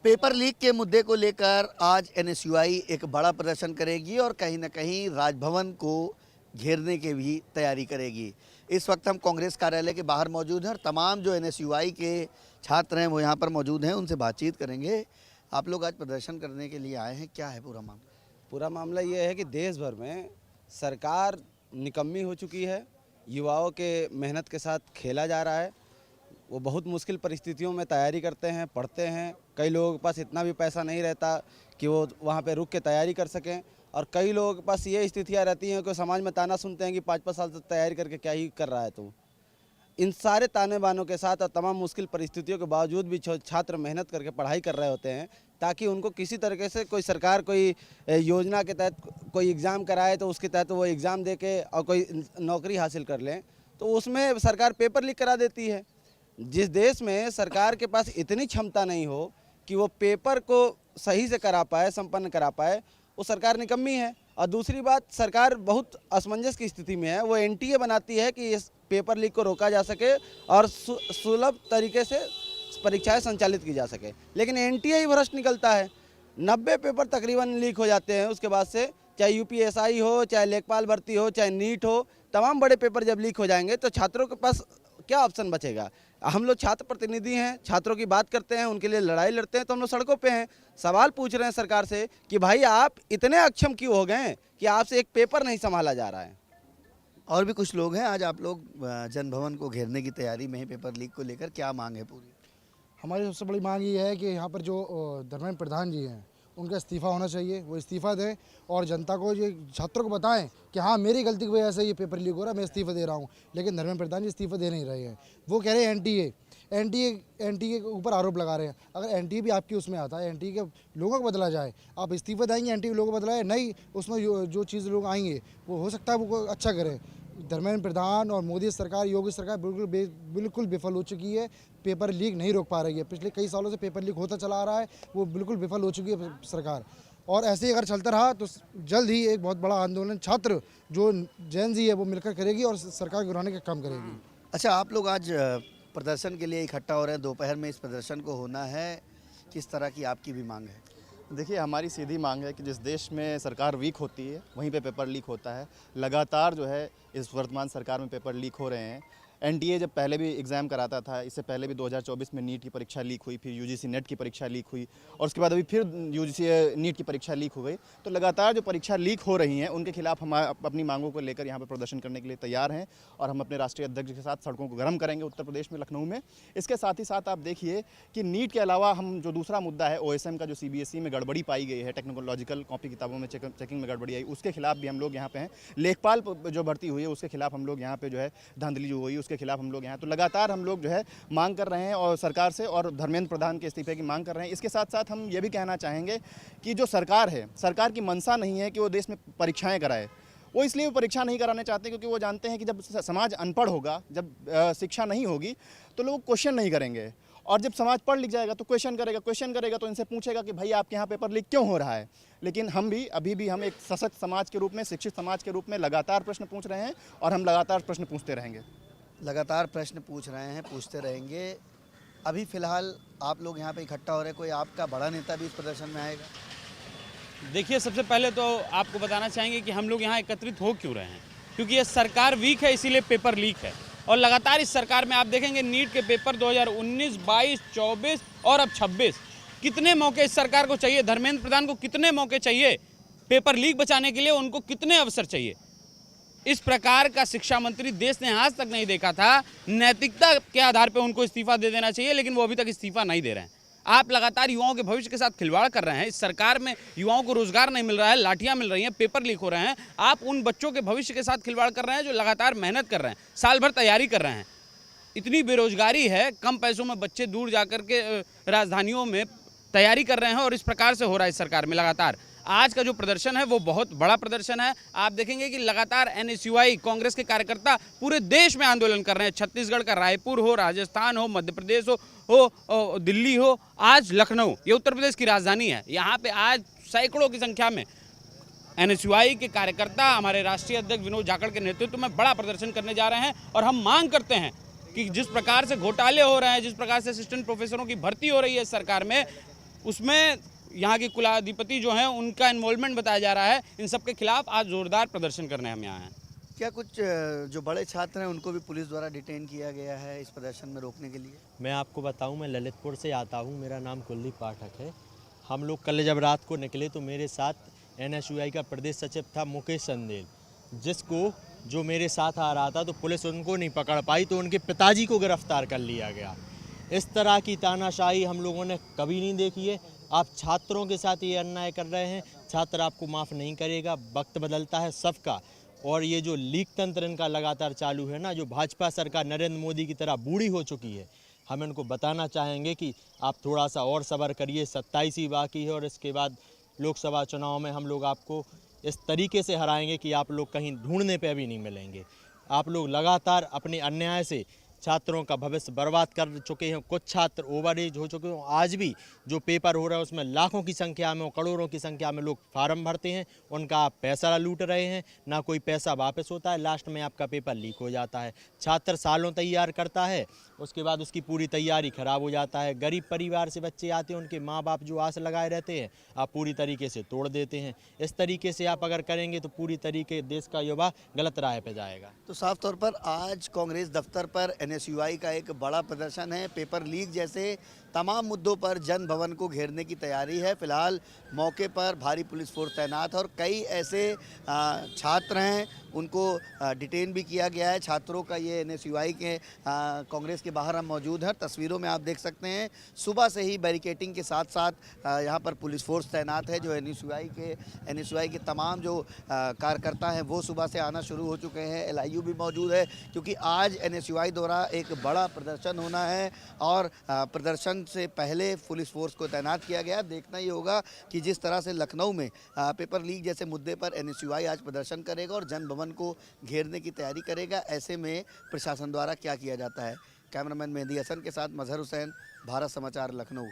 Paper leak के मुद्दे को लेकर आज एनएसयूआई एक बड़ा प्रदर्शन करेगी और कहीं ना कहीं राजभवन को घेरने की भी तैयारी करेगी। इस वक्त हम कांग्रेस कार्यालय के बाहर मौजूद हैं और तमाम जो एनएसयूआई के छात्र हैं वो यहाँ पर मौजूद हैं, उनसे बातचीत करेंगे। आप लोग आज प्रदर्शन करने के लिए आए हैं, क्या है पूरा मामला? पूरा मामला ये है कि देश भर में सरकार निकम्मी हो चुकी है, युवाओं के मेहनत के साथ खेला जा रहा है। वो बहुत मुश्किल परिस्थितियों में तैयारी करते हैं, पढ़ते हैं। कई लोगों के पास इतना भी पैसा नहीं रहता कि वो वहाँ पे रुक के तैयारी कर सकें, और कई लोगों के पास ये स्थितियाँ रहती हैं कि समाज में ताना सुनते हैं कि 5-5 साल तक तैयारी करके क्या ही कर रहा है तू। इन सारे ताने बानों के साथ और तमाम मुश्किल परिस्थितियों के बावजूद भी छात्र मेहनत करके पढ़ाई कर रहे होते हैं, ताकि उनको किसी तरीके से कोई सरकार कोई योजना के तहत कोई एग्ज़ाम कराए तो उसके तहत वो एग्ज़ाम दे के और कोई नौकरी हासिल कर लें। तो उसमें सरकार पेपर लीक करा देती है। जिस देश में सरकार के पास इतनी क्षमता नहीं हो कि वो पेपर को सही से करा पाए, संपन्न करा पाए, वो सरकार निकम्मी है। और दूसरी बात, सरकार बहुत असमंजस की स्थिति में है। वो एनटीए बनाती है कि इस पेपर लीक को रोका जा सके और सुलभ तरीके से परीक्षाएं संचालित की जा सके, लेकिन एनटीए ही भ्रष्ट निकलता है। 90 पेपर तकरीबन लीक हो जाते हैं। उसके बाद से चाहे यूपीएसआई हो, चाहे लेखपाल भर्ती हो, चाहे नीट हो, तमाम बड़े पेपर जब लीक हो जाएंगे तो छात्रों के पास क्या ऑप्शन बचेगा? हम लोग छात्र प्रतिनिधि हैं, छात्रों की बात करते हैं, उनके लिए लड़ाई लड़ते हैं, तो हम लोग सड़कों पे हैं, सवाल पूछ रहे हैं सरकार से कि भाई आप इतने अक्षम क्यों हो गए कि आपसे एक पेपर नहीं संभाला जा रहा है। और भी कुछ लोग हैं। आज आप लोग जनभवन को घेरने की तैयारी में हैं पेपर लीक को लेकर, क्या मांग है पूरी? हमारी सबसे बड़ी मांग ये है कि यहाँ पर जो धर्मेंद्र प्रधान जी हैं उनका इस्तीफ़ा होना चाहिए। वो इस्तीफ़ा दें और जनता को, ये छात्रों को बताएं कि हाँ मेरी गलती की वजह से ये पेपर लीक हो रहा है, मैं इस्तीफ़ा दे रहा हूँ। लेकिन धर्मेंद्र प्रधान जी इस्तीफ़ा दे नहीं रहे हैं। वो कह रहे हैं एनटीए के ऊपर आरोप लगा रहे हैं। अगर एनटीए भी आपकी उसमें आता है, एनटीए के लोगों को बदला जाए, आप इस्तीफ़ा देंगे, एनटीए के लोगों को बदलाए नहीं, उसमें जो चीज़ लोग आएंगे वो हो सकता है वो अच्छा करें। धर्मेंद्र प्रधान और मोदी सरकार, योगी सरकार बिल्कुल विफल हो चुकी है। पेपर लीक नहीं रोक पा रही है। पिछले कई सालों से पेपर लीक होता चला आ रहा है, वो बिल्कुल विफल हो चुकी है सरकार। और ऐसे ही अगर चलता रहा तो जल्द ही एक बहुत बड़ा आंदोलन छात्र जो जैन जी है वो मिलकर करेगी और सरकार गिराने का काम करेगी। अच्छा, आप लोग आज प्रदर्शन के लिए इकट्ठा हो रहे हैं, दोपहर में इस प्रदर्शन को होना है, किस तरह की आपकी भी मांग है? देखिए, हमारी सीधी मांग है कि जिस देश में सरकार वीक होती है वहीं पे पेपर लीक होता है। लगातार जो है इस वर्तमान सरकार में पेपर लीक हो रहे हैं। एनटीए जब पहले भी एग्ज़ाम कराता था, इससे पहले भी 2024 में नीट की परीक्षा लीक हुई, फिर यूजीसी नेट की परीक्षा लीक हुई और उसके बाद अभी फिर यूजीसी नीट की परीक्षा लीक हो गई। तो लगातार जो परीक्षा लीक हो रही हैं उनके खिलाफ हम अपनी मांगों को लेकर यहाँ पर प्रदर्शन करने के लिए तैयार हैं और हम अपने राष्ट्रीय अध्यक्ष के साथ सड़कों को गर्म करेंगे उत्तर प्रदेश में, लखनऊ में। इसके साथ ही साथ आप देखिए कि नीट के अलावा हम जो दूसरा मुद्दा है OSM का, जो CBSE में गड़बड़ी पाई गई है, टेक्नोलॉजिकल कॉपी किताबों में चेकिंग में गड़बड़ी आई, उसके खिलाफ भी हम लोग यहाँ पे हैं। लेखपाल जो भर्ती हुई है उसके खिलाफ हम लोग यहाँ पे जो है धांधली जो हुई उसके खिलाफ हम लोग यहाँ, तो लगातार हम लोग जो है मांग कर रहे हैं और सरकार से, और धर्मेंद्र प्रधान के इस्तीफे की मांग कर रहे हैं। इसके साथ साथ हम ये भी कहना चाहेंगे कि जो सरकार है, सरकार की मंशा नहीं है कि वो देश में परीक्षाएं कराए। वो इसलिए वो परीक्षा नहीं कराने चाहते क्योंकि वो जानते हैं कि जब समाज अनपढ़ होगा, जब शिक्षा नहीं होगी तो लोग क्वेश्चन नहीं करेंगे, और जब समाज पढ़ लिख जाएगा तो क्वेश्चन करेगा तो इनसे पूछेगा कि भाई आपके यहाँ पेपर लीक क्यों हो रहा है। लेकिन हम भी अभी भी हम एक सशक्त समाज के रूप में, शिक्षित समाज के रूप में लगातार प्रश्न पूछ रहे हैं और हम लगातार प्रश्न पूछते रहेंगे। लगातार प्रश्न पूछ रहे हैं, पूछते रहेंगे। अभी फ़िलहाल आप लोग यहाँ पे इकट्ठा हो रहे हैं, कोई आपका बड़ा नेता भी इस प्रदर्शन में आएगा? देखिए, सबसे पहले तो आपको बताना चाहेंगे कि हम लोग यहाँ एकत्रित हो क्यों रहे हैं, क्योंकि ये सरकार वीक है, इसीलिए पेपर लीक है। और लगातार इस सरकार में आप देखेंगे नीट के पेपर 2019, 22, 24 और अब 26, कितने मौके इस सरकार को चाहिए? धर्मेंद्र प्रधान को कितने मौके चाहिए पेपर लीक बचाने के लिए? उनको कितने अवसर चाहिए? इस प्रकार का शिक्षा मंत्री देश ने आज तक नहीं देखा था। नैतिकता के आधार पर उनको इस्तीफा दे देना चाहिए, लेकिन वो अभी तक इस्तीफा नहीं दे रहे हैं। आप लगातार युवाओं के भविष्य के साथ खिलवाड़ कर रहे हैं। इस सरकार में युवाओं को रोजगार नहीं मिल रहा है, लाठियां मिल रही हैं, पेपर लीक हो रहे हैं। आप उन बच्चों के भविष्य के साथ खिलवाड़ कर रहे हैं जो लगातार मेहनत कर रहे हैं, साल भर तैयारी कर रहे हैं। इतनी बेरोजगारी है, कम पैसों में बच्चे दूर जाकर के राजधानियों में तैयारी कर रहे हैं, और इस प्रकार से हो रहा है इस सरकार में लगातार। आज का जो प्रदर्शन है वो बहुत बड़ा प्रदर्शन है। आप देखेंगे कि लगातार एनएसयूआई कांग्रेस के कार्यकर्ता पूरे देश में आंदोलन कर रहे हैं। छत्तीसगढ़ का रायपुर हो, राजस्थान हो, मध्य प्रदेश हो, दिल्ली हो, आज लखनऊ, ये उत्तर प्रदेश की राजधानी है। यहाँ पे आज सैकड़ों की संख्या में एनएसयूआई के कार्यकर्ता हमारे राष्ट्रीय अध्यक्ष विनोद जाखड़ के नेतृत्व में बड़ा प्रदर्शन करने जा रहे हैं। और हम मांग करते हैं कि जिस प्रकार से घोटाले हो रहे हैं, जिस प्रकार से असिस्टेंट प्रोफेसरों की भर्ती हो रही है सरकार में, उसमें यहाँ के कुलाधिपति जो हैं उनका इन्वॉल्वमेंट बताया जा रहा है। इन सब के खिलाफ आज ज़ोरदार प्रदर्शन करने हम यहाँ हैं। क्या कुछ जो बड़े छात्र हैं उनको भी पुलिस द्वारा डिटेन किया गया है इस प्रदर्शन में रोकने के लिए? मैं आपको बताऊं, मैं ललितपुर से आता हूं, मेरा नाम कुलदीप पाठक है। हम लोग कल जब रात को निकले तो मेरे साथ एनएसयूआई का प्रदेश सचिव था मुकेश चंदेल, जिसको जो मेरे साथ आ रहा था तो पुलिस उनको नहीं पकड़ पाई तो उनके पिताजी को गिरफ्तार कर लिया गया। इस तरह की तानाशाही हम लोगों ने कभी नहीं देखी है। आप छात्रों के साथ ये अन्याय कर रहे हैं, छात्र आपको माफ़ नहीं करेगा। वक्त बदलता है सबका, और ये जो लीक तंत्र इनका लगातार चालू है ना, जो भाजपा सरकार नरेंद्र मोदी की तरह बूढ़ी हो चुकी है, हम इनको बताना चाहेंगे कि आप थोड़ा सा और सब्र करिए। 27 ही बाकी है और इसके बाद लोकसभा चुनाव में हम लोग आपको इस तरीके से हराएंगे कि आप लोग कहीं ढूंढने पे भी नहीं मिलेंगे। आप लोग लगातार अपने अन्याय से छात्रों का भविष्य बर्बाद कर चुके हैं। कुछ छात्र ओवर एज हो चुके हैं। आज भी जो पेपर हो रहा है उसमें लाखों की संख्या में और करोड़ों की संख्या में लोग फार्म भरते हैं, उनका आप पैसा लूट रहे हैं, ना कोई पैसा वापस होता है, लास्ट में आपका पेपर लीक हो जाता है। छात्र सालों तैयार करता है, उसके बाद उसकी पूरी तैयारी खराब हो जाता है। गरीब परिवार से बच्चे आते हैं, उनके माँ बाप जो आस लगाए रहते हैं आप पूरी तरीके से तोड़ देते हैं। इस तरीके से आप अगर करेंगे तो पूरी तरीके देश का युवा गलत राह पे जाएगा। तो साफ तौर पर आज कांग्रेस दफ्तर पर एनएसयूआई का एक बड़ा प्रदर्शन है। पेपर लीक जैसे तमाम मुद्दों पर जन भवन को घेरने की तैयारी है। फिलहाल मौके पर भारी पुलिस फोर्स तैनात है और कई ऐसे छात्र हैं उनको डिटेन भी किया गया है। छात्रों का ये एनएसयूआई के कांग्रेस के बाहर हम मौजूद हैं। तस्वीरों में आप देख सकते हैं सुबह से ही बैरिकेटिंग के साथ साथ यहाँ पर पुलिस फोर्स तैनात है। जो एनएसयूआई के तमाम जो कार्यकर्ता हैं वो सुबह से आना शुरू हो चुके हैं। एलआईयू भी मौजूद है क्योंकि आज एनएसयूआई द्वारा एक बड़ा प्रदर्शन होना है और प्रदर्शन से पहले पुलिस फोर्स को तैनात किया गया। देखना ही होगा कि जिस तरह से लखनऊ में पेपर लीक जैसे मुद्दे पर एनएसयूआई आज प्रदर्शन करेगा और जन भवन को घेरने की तैयारी करेगा, ऐसे में प्रशासन द्वारा क्या किया जाता है। कैमरामैन मेहदी हसन के साथ मजहर हुसैन, भारत समाचार, लखनऊ।